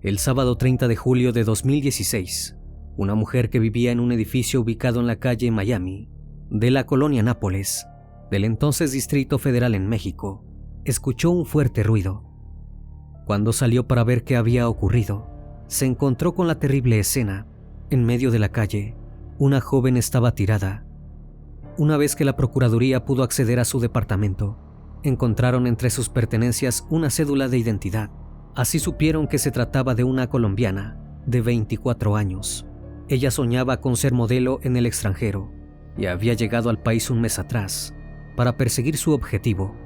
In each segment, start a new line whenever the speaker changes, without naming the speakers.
El sábado 30 de julio de 2016, una mujer que vivía en un edificio ubicado en la calle Miami de la colonia Nápoles, del entonces Distrito Federal en México, escuchó un fuerte ruido. Cuando salió para ver qué había ocurrido, se encontró con la terrible escena. En medio de la calle, una joven estaba tirada. Una vez que la Procuraduría pudo acceder a su departamento, encontraron entre sus pertenencias una cédula de identidad. Así supieron que se trataba de una colombiana de 24 años. Ella soñaba con ser modelo en el extranjero y había llegado al país un mes atrás para perseguir su objetivo.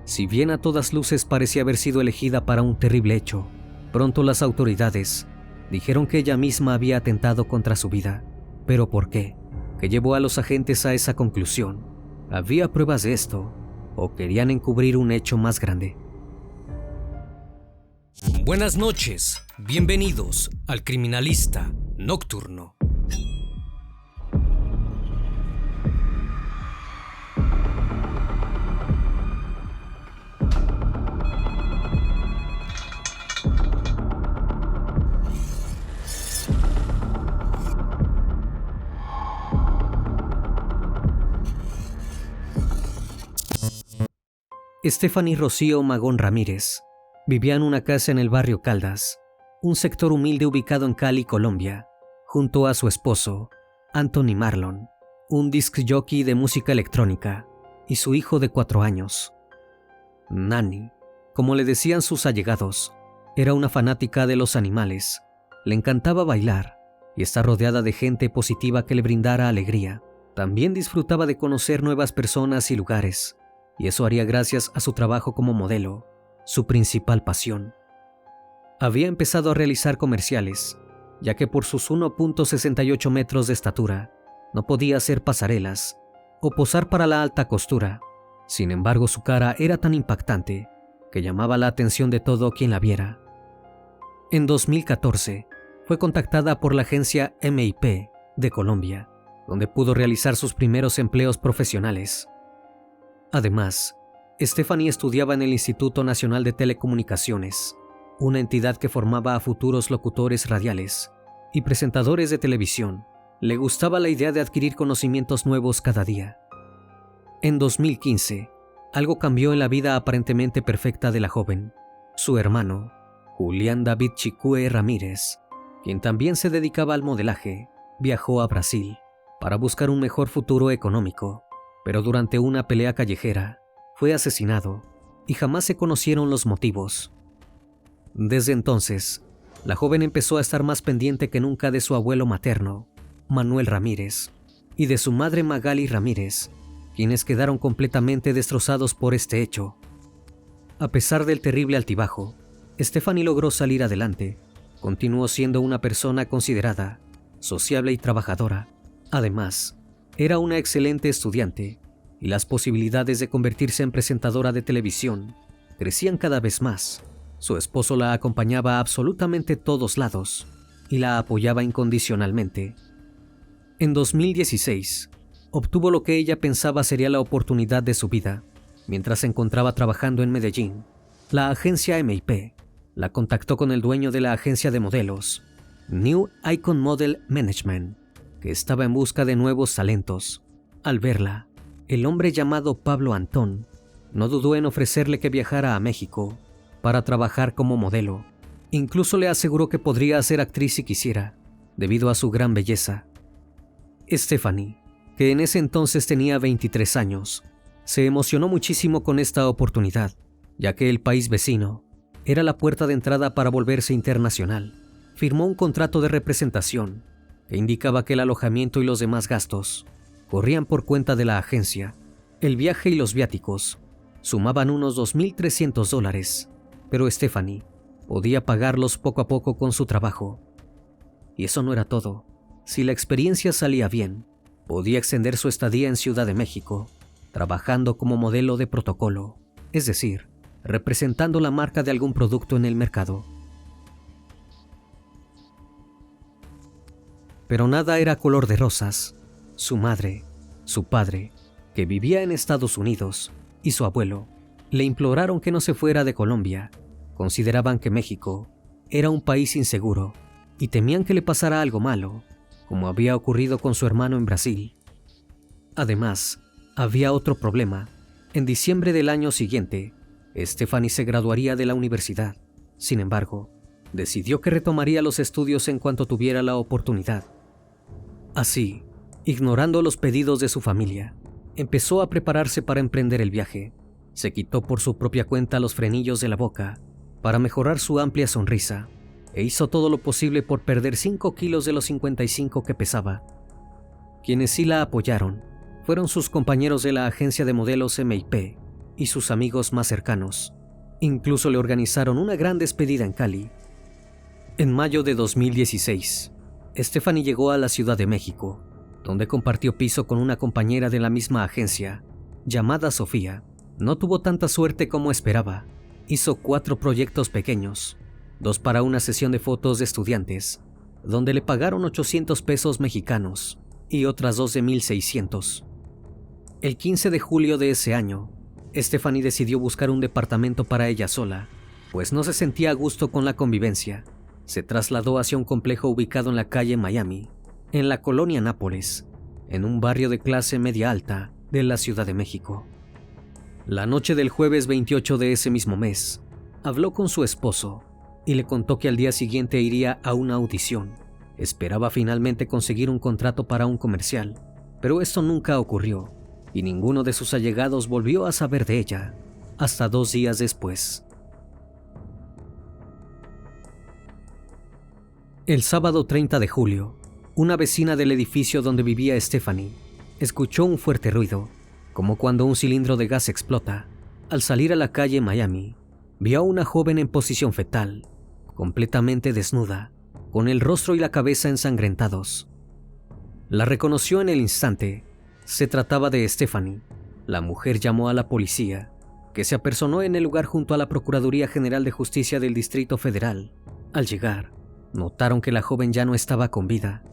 Si bien a todas luces parecía haber sido elegida para un terrible hecho, pronto las autoridades dijeron que ella misma había atentado contra su vida. ¿Pero por qué? ¿Qué llevó a los agentes a esa conclusión? ¿Había pruebas de esto o querían encubrir un hecho más grande?
Buenas noches, bienvenidos al Criminalista Nocturno.
Stephanie Rocío Magón Ramírez vivía en una casa en el barrio Caldas, un sector humilde ubicado en Cali, Colombia, junto a su esposo, Anthony Marlon, un disc jockey de música electrónica, y su hijo de 4 años. Nani, como le decían sus allegados, era una fanática de los animales, le encantaba bailar y estar rodeada de gente positiva que le brindara alegría. También disfrutaba de conocer nuevas personas y lugares, y eso haría gracias a su trabajo como modelo, su principal pasión. Había empezado a realizar comerciales, ya que por sus 1.68 metros de estatura no podía hacer pasarelas o posar para la alta costura. Sin embargo, su cara era tan impactante que llamaba la atención de todo quien la viera. En 2014, fue contactada por la agencia MIP de Colombia, donde pudo realizar sus primeros empleos profesionales. Además, Stephanie estudiaba en el Instituto Nacional de Telecomunicaciones, una entidad que formaba a futuros locutores radiales y presentadores de televisión. Le gustaba la idea de adquirir conocimientos nuevos cada día. En 2015, algo cambió en la vida aparentemente perfecta de la joven. Su hermano, Julián David Chicue Ramírez, quien también se dedicaba al modelaje, viajó a Brasil para buscar un mejor futuro económico. Pero durante una pelea callejera, fue asesinado y jamás se conocieron los motivos. Desde entonces, la joven empezó a estar más pendiente que nunca de su abuelo materno, Manuel Ramírez, y de su madre Magali Ramírez, quienes quedaron completamente destrozados por este hecho. A pesar del terrible altibajo, Stephanie logró salir adelante. Continuó siendo una persona considerada, sociable y trabajadora. Además, era una excelente estudiante y las posibilidades de convertirse en presentadora de televisión crecían cada vez más. Su esposo la acompañaba a absolutamente todos lados y la apoyaba incondicionalmente. En 2016, obtuvo lo que ella pensaba sería la oportunidad de su vida. Mientras se encontraba trabajando en Medellín, la agencia MIP la contactó con el dueño de la agencia de modelos, New Icon Model Management, que estaba en busca de nuevos talentos. Al verla, el hombre llamado Pablo Antón no dudó en ofrecerle que viajara a México para trabajar como modelo. Incluso le aseguró que podría ser actriz si quisiera, debido a su gran belleza. Stephanie, que en ese entonces tenía 23 años, se emocionó muchísimo con esta oportunidad, ya que el país vecino era la puerta de entrada para volverse internacional. Firmó un contrato de representación que indicaba que el alojamiento y los demás gastos corrían por cuenta de la agencia. El viaje y los viáticos sumaban unos $2,300, pero Stephanie podía pagarlos poco a poco con su trabajo. Y eso no era todo. Si la experiencia salía bien, podía extender su estadía en Ciudad de México, trabajando como modelo de protocolo, es decir, representando la marca de algún producto en el mercado. Pero nada era color de rosas. Su madre, su padre, que vivía en Estados Unidos, y su abuelo, le imploraron que no se fuera de Colombia. Consideraban que México era un país inseguro y temían que le pasara algo malo, como había ocurrido con su hermano en Brasil. Además, había otro problema. En diciembre del año siguiente, Stephanie se graduaría de la universidad. Sin embargo, decidió que retomaría los estudios en cuanto tuviera la oportunidad. Así, ignorando los pedidos de su familia, empezó a prepararse para emprender el viaje. Se quitó por su propia cuenta los frenillos de la boca para mejorar su amplia sonrisa e hizo todo lo posible por perder 5 kilos de los 55 que pesaba. Quienes sí la apoyaron fueron sus compañeros de la agencia de modelos MIP y sus amigos más cercanos. Incluso le organizaron una gran despedida en Cali. En mayo de 2016, Stephanie llegó a la Ciudad de México, donde compartió piso con una compañera de la misma agencia, llamada Sofía. No tuvo tanta suerte como esperaba. Hizo 4 proyectos pequeños, 2 para una sesión de fotos de estudiantes, donde le pagaron 800 pesos mexicanos y otras 2 de 1,600. El 15 de julio de ese año, Stephanie decidió buscar un departamento para ella sola, pues no se sentía a gusto con la convivencia. Se trasladó hacia un complejo ubicado en la calle Miami, en la colonia Nápoles, en un barrio de clase media alta de la Ciudad de México. La noche del jueves 28 de ese mismo mes, habló con su esposo y le contó que al día siguiente iría a una audición. Esperaba finalmente conseguir un contrato para un comercial, pero esto nunca ocurrió y ninguno de sus allegados volvió a saber de ella hasta 2 días después. El sábado 30 de julio, una vecina del edificio donde vivía Stephanie escuchó un fuerte ruido, como cuando un cilindro de gas explota. Al salir a la calle Miami, vio a una joven en posición fetal, completamente desnuda, con el rostro y la cabeza ensangrentados. La reconoció en el instante. Se trataba de Stephanie. La mujer llamó a la policía, que se apersonó en el lugar junto a la Procuraduría General de Justicia del Distrito Federal. Al llegar, notaron que la joven ya no estaba con vida.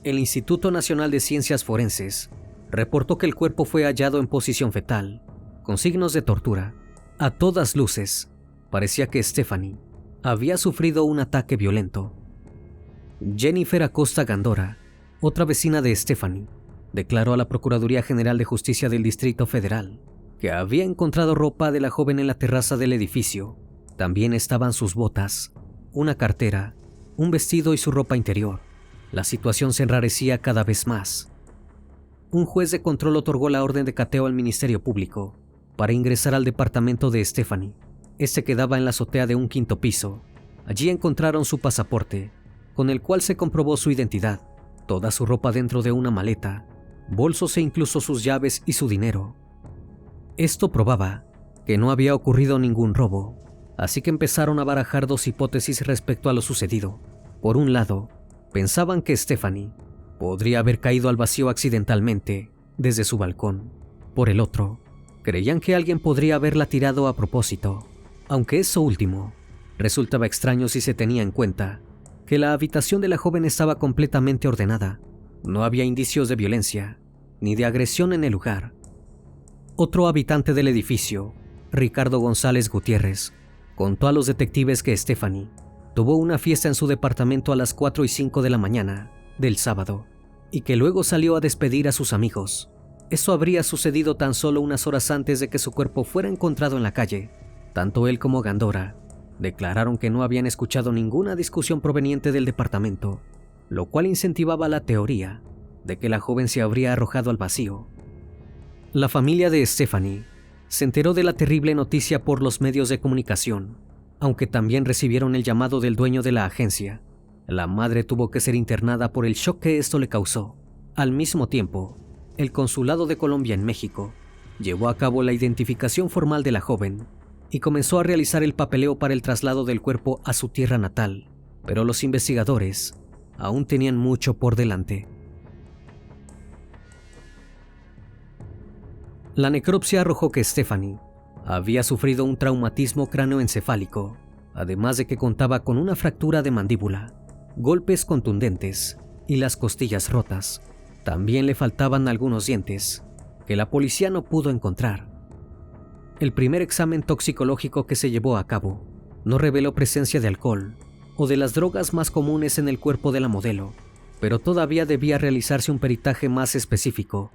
El Instituto Nacional de Ciencias Forenses reportó que el cuerpo fue hallado en posición fetal, con signos de tortura. A todas luces, parecía que Stephanie había sufrido un ataque violento. Jennifer Acosta Gandora, otra vecina de Stephanie, declaró a la Procuraduría General de Justicia del Distrito Federal que había encontrado ropa de la joven en la terraza del edificio. También estaban sus botas, una cartera, un vestido y su ropa interior. La situación se enrarecía cada vez más. Un juez de control otorgó la orden de cateo al Ministerio Público para ingresar al departamento de Stephanie. Este quedaba en la azotea de un 5º piso. Allí encontraron su pasaporte, con el cual se comprobó su identidad, toda su ropa dentro de una maleta, bolsos e incluso sus llaves y su dinero. Esto probaba que no había ocurrido ningún robo, así que empezaron a barajar 2 hipótesis respecto a lo sucedido. Por un lado, pensaban que Stephanie podría haber caído al vacío accidentalmente desde su balcón. Por el otro, creían que alguien podría haberla tirado a propósito, aunque eso último resultaba extraño si se tenía en cuenta que la habitación de la joven estaba completamente ordenada. No había indicios de violencia ni de agresión en el lugar. Otro habitante del edificio, Ricardo González Gutiérrez, contó a los detectives que Stephanie tuvo una fiesta en su departamento a las 4:05 de la mañana del sábado y que luego salió a despedir a sus amigos. Eso habría sucedido tan solo unas horas antes de que su cuerpo fuera encontrado en la calle. Tanto él como Gandora declararon que no habían escuchado ninguna discusión proveniente del departamento, lo cual incentivaba la teoría de que la joven se habría arrojado al vacío. La familia de Stephanie se enteró de la terrible noticia por los medios de comunicación, aunque también recibieron el llamado del dueño de la agencia. La madre tuvo que ser internada por el shock que esto le causó. Al mismo tiempo, el Consulado de Colombia en México llevó a cabo la identificación formal de la joven y comenzó a realizar el papeleo para el traslado del cuerpo a su tierra natal, pero los investigadores aún tenían mucho por delante. La necropsia arrojó que Stephanie había sufrido un traumatismo cráneoencefálico, además de que contaba con una fractura de mandíbula, golpes contundentes y las costillas rotas. También le faltaban algunos dientes, que la policía no pudo encontrar. El primer examen toxicológico que se llevó a cabo no reveló presencia de alcohol o de las drogas más comunes en el cuerpo de la modelo, pero todavía debía realizarse un peritaje más específico.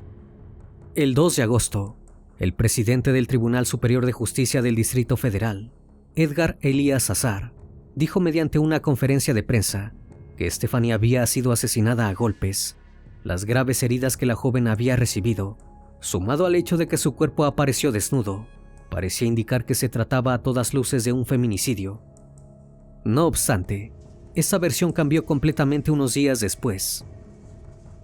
El 2 de agosto, el presidente del Tribunal Superior de Justicia del Distrito Federal, Edgar Elías Azar, dijo mediante una conferencia de prensa que Stephanie había sido asesinada a golpes. Las graves heridas que la joven había recibido, sumado al hecho de que su cuerpo apareció desnudo, parecía indicar que se trataba a todas luces de un feminicidio. No obstante, esa versión cambió completamente unos días después.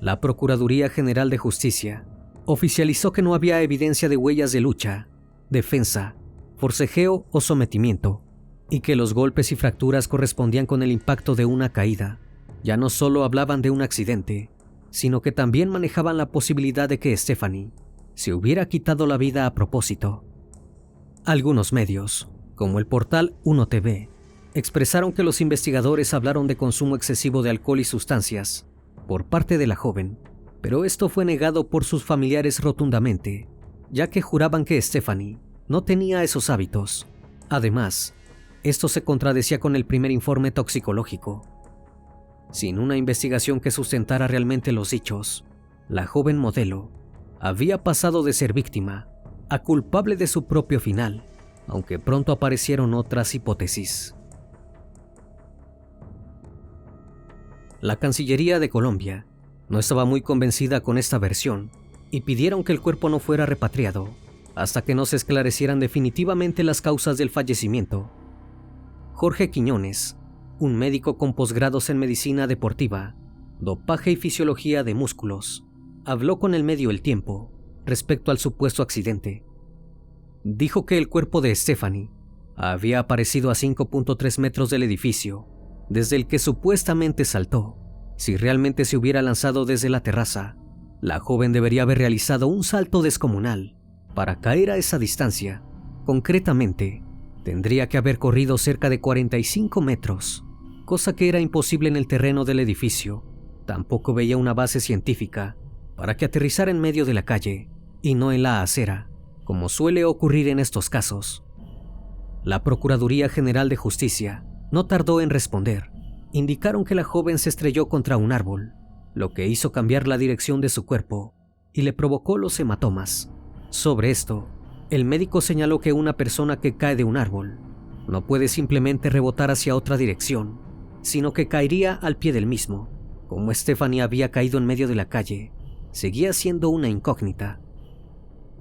La Procuraduría General de Justicia oficializó que no había evidencia de huellas de lucha, defensa, forcejeo o sometimiento, y que los golpes y fracturas correspondían con el impacto de una caída. Ya no solo hablaban de un accidente, sino que también manejaban la posibilidad de que Stephanie se hubiera quitado la vida a propósito. Algunos medios, como el portal 1TV, expresaron que los investigadores hablaron de consumo excesivo de alcohol y sustancias por parte de la joven, pero esto fue negado por sus familiares rotundamente, ya que juraban que Stephanie no tenía esos hábitos. Además, esto se contradecía con el primer informe toxicológico. Sin una investigación que sustentara realmente los dichos, la joven modelo había pasado de ser víctima a culpable de su propio final, aunque pronto aparecieron otras hipótesis. La Cancillería de Colombia no estaba muy convencida con esta versión y pidieron que el cuerpo no fuera repatriado hasta que no se esclarecieran definitivamente las causas del fallecimiento. Jorge Quiñones, un médico con posgrados en medicina deportiva, dopaje y fisiología de músculos, habló con el medio El Tiempo respecto al supuesto accidente. Dijo que el cuerpo de Stephanie había aparecido a 5.3 metros del edificio, desde el que supuestamente saltó. Si realmente se hubiera lanzado desde la terraza, la joven debería haber realizado un salto descomunal para caer a esa distancia. Concretamente, tendría que haber corrido cerca de 45 metros, cosa que era imposible en el terreno del edificio. Tampoco veía una base científica para que aterrizara en medio de la calle y no en la acera, como suele ocurrir en estos casos. La Procuraduría General de Justicia no tardó en responder. Indicaron que la joven se estrelló contra un árbol, lo que hizo cambiar la dirección de su cuerpo y le provocó los hematomas. Sobre esto, el médico señaló que una persona que cae de un árbol no puede simplemente rebotar hacia otra dirección, sino que caería al pie del mismo. Como Stephanie había caído en medio de la calle, seguía siendo una incógnita.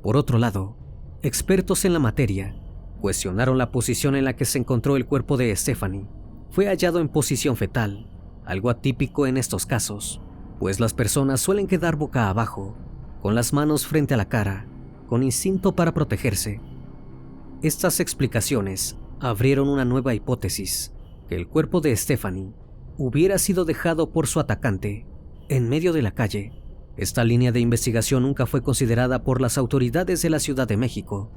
Por otro lado, expertos en la materia cuestionaron la posición en la que se encontró el cuerpo de Stephanie. Fue hallado en posición fetal, algo atípico en estos casos, pues las personas suelen quedar boca abajo, con las manos frente a la cara, con instinto para protegerse. Estas explicaciones abrieron una nueva hipótesis, que el cuerpo de Stephanie hubiera sido dejado por su atacante en medio de la calle. Esta línea de investigación nunca fue considerada por las autoridades de la Ciudad de México.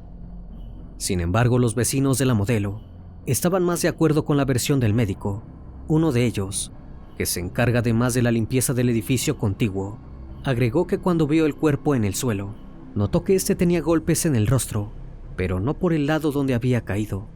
Sin embargo, los vecinos de la modelo estaban más de acuerdo con la versión del médico. Uno de ellos, que se encarga además de la limpieza del edificio contiguo, agregó que cuando vio el cuerpo en el suelo, notó que este tenía golpes en el rostro, pero no por el lado donde había caído.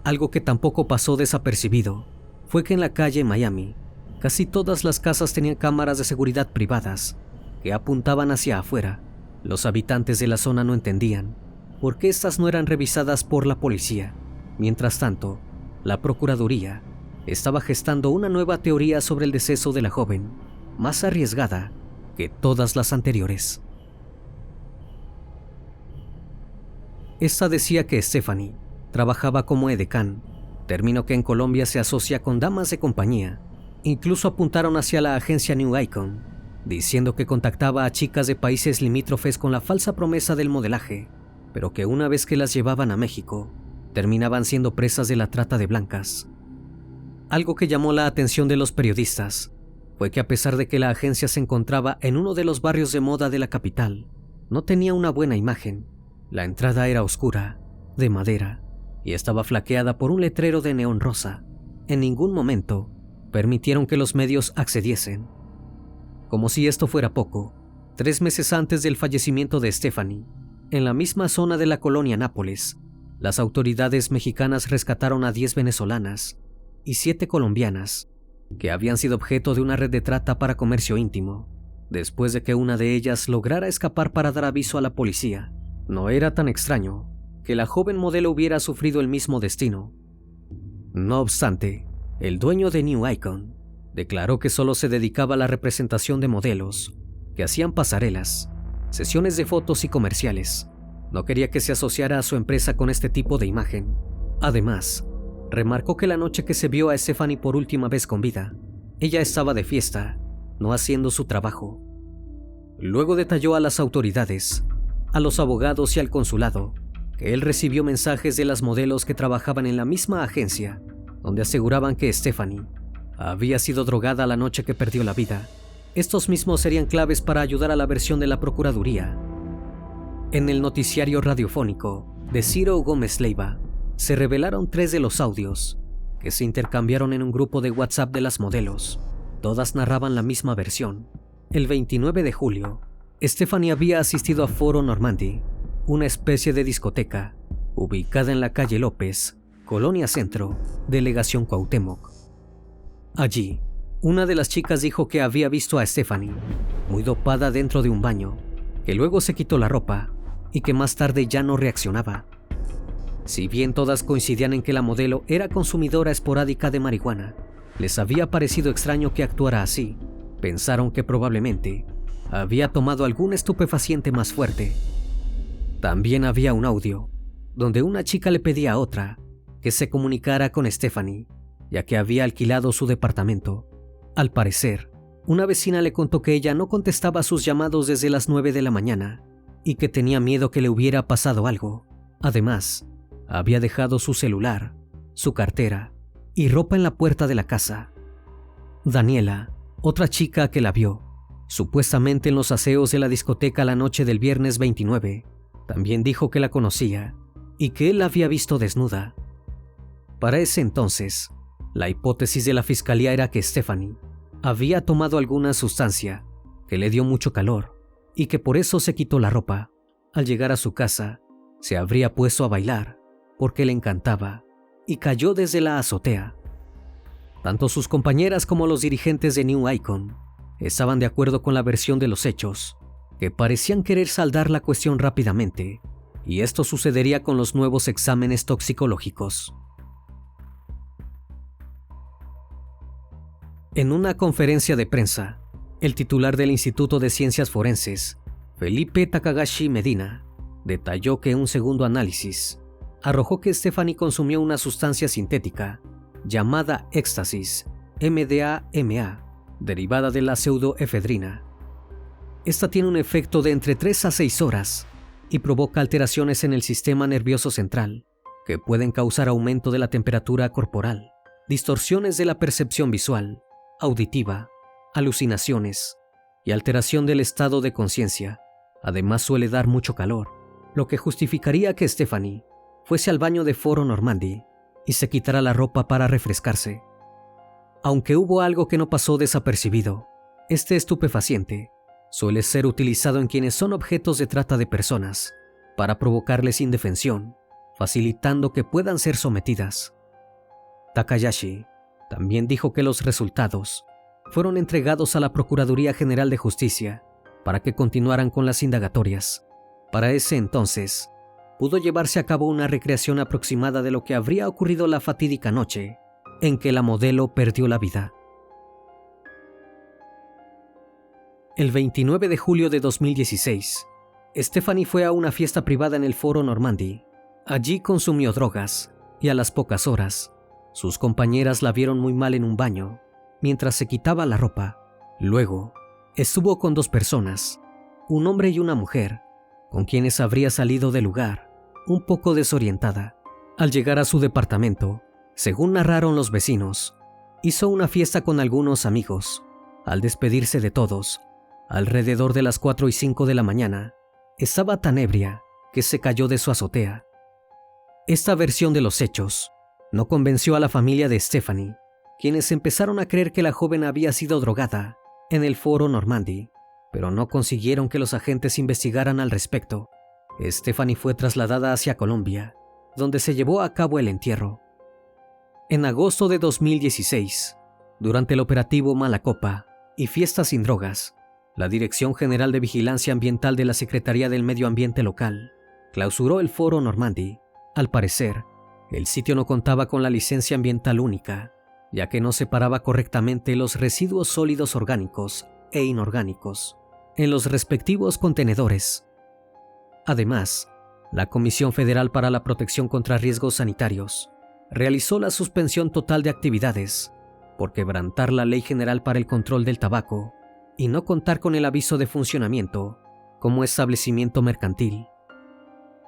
Algo que tampoco pasó desapercibido fue que en la calle Miami, casi todas las casas tenían cámaras de seguridad privadas que apuntaban hacia afuera. Los habitantes de la zona no entendían por qué estas no eran revisadas por la policía. Mientras tanto, la Procuraduría estaba gestando una nueva teoría sobre el deceso de la joven, más arriesgada que todas las anteriores. Esta decía que Stephanie trabajaba como edecán, término que en Colombia se asocia con damas de compañía. Incluso apuntaron hacia la agencia New Icon, diciendo que contactaba a chicas de países limítrofes con la falsa promesa del modelaje, pero que una vez que las llevaban a México, terminaban siendo presas de la trata de blancas. Algo que llamó la atención de los periodistas fue que a pesar de que la agencia se encontraba en uno de los barrios de moda de la capital, no tenía una buena imagen. La entrada era oscura, de madera, y estaba flanqueada por un letrero de neón rosa. En ningún momento permitieron que los medios accediesen. Como si esto fuera poco, 3 meses antes del fallecimiento de Stephanie, en la misma zona de la colonia Nápoles, las autoridades mexicanas rescataron a 10 venezolanas y 7 colombianas que habían sido objeto de una red de trata para comercio íntimo, después de que una de ellas lograra escapar para dar aviso a la policía. No era tan extraño que la joven modelo hubiera sufrido el mismo destino. No obstante, el dueño de New Icon declaró que solo se dedicaba a la representación de modelos que hacían pasarelas, sesiones de fotos y comerciales. No quería que se asociara a su empresa con este tipo de imagen. Además, remarcó que la noche que se vio a Stephanie por última vez con vida, ella estaba de fiesta, no haciendo su trabajo. Luego detalló a las autoridades, a los abogados y al consulado que él recibió mensajes de las modelos que trabajaban en la misma agencia, donde aseguraban que Stephanie había sido drogada la noche que perdió la vida. Estos mismos serían claves para ayudar a la versión de la Procuraduría. En el noticiario radiofónico de Ciro Gómez Leiva, se revelaron 3 de los audios que se intercambiaron en un grupo de WhatsApp de las modelos. Todas narraban la misma versión. El 29 de julio, Stephanie había asistido a Foro Normandy, una especie de discoteca ubicada en la calle López, Colonia Centro, Delegación Cuauhtémoc. Allí, una de las chicas dijo que había visto a Stephanie muy dopada dentro de un baño, que luego se quitó la ropa y que más tarde ya no reaccionaba. Si bien todas coincidían en que la modelo era consumidora esporádica de marihuana, les había parecido extraño que actuara así. Pensaron que probablemente había tomado algún estupefaciente más fuerte. También había un audio donde una chica le pedía a otra que se comunicara con Stephanie, ya que había alquilado su departamento. Al parecer, una vecina le contó que ella no contestaba sus llamados desde las 9 de la mañana y que tenía miedo que le hubiera pasado algo. Además, había dejado su celular, su cartera y ropa en la puerta de la casa. Daniela, otra chica que la vio, supuestamente en los aseos de la discoteca la noche del viernes 29, también dijo que la conocía y que él la había visto desnuda. Para ese entonces, la hipótesis de la fiscalía era que Stephanie había tomado alguna sustancia que le dio mucho calor y que por eso se quitó la ropa. Al llegar a su casa, se habría puesto a bailar porque le encantaba y cayó desde la azotea. Tanto sus compañeras como los dirigentes de New Icon estaban de acuerdo con la versión de los hechos, que parecían querer saldar la cuestión rápidamente, y esto sucedería con los nuevos exámenes toxicológicos. En una conferencia de prensa, el titular del Instituto de Ciencias Forenses, Felipe Takagashi Medina, detalló que un segundo análisis arrojó que Stephanie consumió una sustancia sintética llamada éxtasis, MDMA, derivada de la pseudoefedrina. Esta tiene un efecto de entre 3 a 6 horas y provoca alteraciones en el sistema nervioso central que pueden causar aumento de la temperatura corporal, distorsiones de la percepción visual, auditiva, alucinaciones y alteración del estado de conciencia. Además suele dar mucho calor, lo que justificaría que Stephanie fuese al baño de Foro Normandy y se quitara la ropa para refrescarse. Aunque hubo algo que no pasó desapercibido, este estupefaciente suele ser utilizado en quienes son objetos de trata de personas para provocarles indefensión, facilitando que puedan ser sometidas. Takayashi también dijo que los resultados fueron entregados a la Procuraduría General de Justicia para que continuaran con las indagatorias. Para ese entonces, pudo llevarse a cabo una recreación aproximada de lo que habría ocurrido la fatídica noche en que la modelo perdió la vida. El 29 de julio de 2016, Stephanie fue a una fiesta privada en el Foro Normandy. Allí consumió drogas y a las pocas horas, sus compañeras la vieron muy mal en un baño mientras se quitaba la ropa. Luego, estuvo con 2 personas, un hombre y una mujer, con quienes habría salido del lugar, un poco desorientada. Al llegar a su departamento, según narraron los vecinos, hizo una fiesta con algunos amigos. Al despedirse de todos, alrededor de las 4 y 5 de la mañana, estaba tan ebria que se cayó de su azotea. Esta versión de los hechos no convenció a la familia de Stephanie, quienes empezaron a creer que la joven había sido drogada en el Foro Normandy, pero no consiguieron que los agentes investigaran al respecto. Stephanie fue trasladada hacia Colombia, donde se llevó a cabo el entierro. En agosto de 2016, durante el operativo Mala Copa y Fiestas sin Drogas, la Dirección General de Vigilancia Ambiental de la Secretaría del Medio Ambiente local clausuró el Foro Normandie. Al parecer, el sitio no contaba con la licencia ambiental única, ya que no separaba correctamente los residuos sólidos orgánicos e inorgánicos en los respectivos contenedores. Además, la Comisión Federal para la Protección contra Riesgos Sanitarios realizó la suspensión total de actividades por quebrantar la Ley General para el Control del Tabaco y no contar con el aviso de funcionamiento como establecimiento mercantil.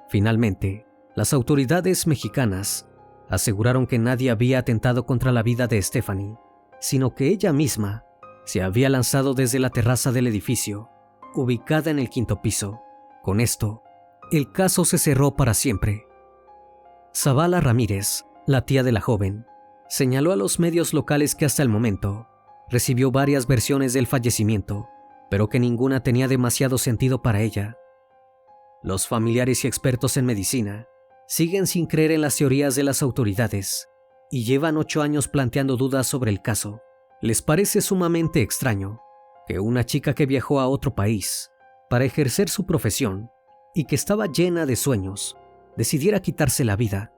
Finalmente, las autoridades mexicanas aseguraron que nadie había atentado contra la vida de Stephanie, sino que ella misma se había lanzado desde la terraza del edificio, ubicada en el 5º piso. Con esto, el caso se cerró para siempre. Zavala Ramírez, la tía de la joven, señaló a los medios locales que hasta el momento recibió varias versiones del fallecimiento, pero que ninguna tenía demasiado sentido para ella. Los familiares y expertos en medicina siguen sin creer en las teorías de las autoridades y llevan 8 años planteando dudas sobre el caso. Les parece sumamente extraño que una chica que viajó a otro país para ejercer su profesión y que estaba llena de sueños decidiera quitarse la vida.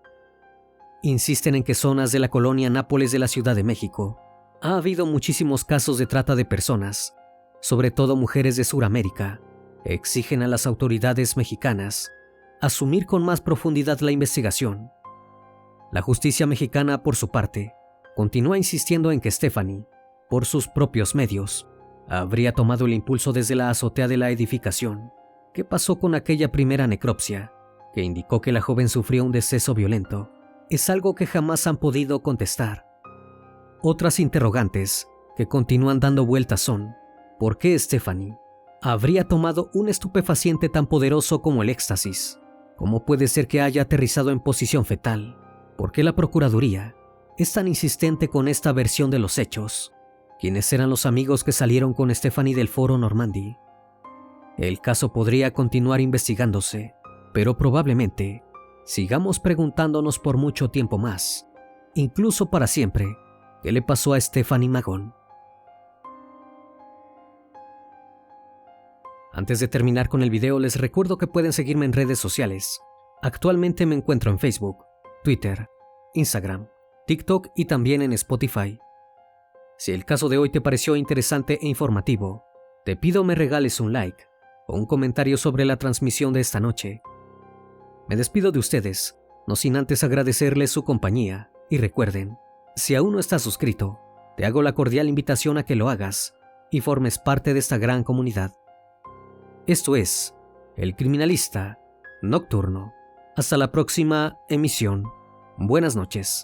Insisten en que zonas de la colonia Nápoles de la Ciudad de México ha habido muchísimos casos de trata de personas, sobre todo mujeres de Sudamérica. Exigen a las autoridades mexicanas asumir con más profundidad la investigación. La justicia mexicana, por su parte, continúa insistiendo en que Stephanie, por sus propios medios, habría tomado el impulso desde la azotea de la edificación. ¿Qué pasó con aquella primera necropsia que indicó que la joven sufrió un deceso violento? Es algo que jamás han podido contestar. Otras interrogantes que continúan dando vueltas son: ¿por qué Stephanie habría tomado un estupefaciente tan poderoso como el éxtasis? ¿Cómo puede ser que haya aterrizado en posición fetal? ¿Por qué la Procuraduría es tan insistente con esta versión de los hechos? ¿Quiénes eran los amigos que salieron con Stephanie del Foro Normandie? El caso podría continuar investigándose, pero probablemente sigamos preguntándonos por mucho tiempo más, incluso para siempre, ¿qué le pasó a Stephanie Magón? Antes de terminar con el video, les recuerdo que pueden seguirme en redes sociales. Actualmente me encuentro en Facebook, Twitter, Instagram, TikTok y también en Spotify. Si el caso de hoy te pareció interesante e informativo, te pido me regales un like o un comentario sobre la transmisión de esta noche. Me despido de ustedes, no sin antes agradecerles su compañía, y recuerden, si aún no estás suscrito, te hago la cordial invitación a que lo hagas y formes parte de esta gran comunidad. Esto es El Criminalista Nocturno. Hasta la próxima emisión. Buenas noches.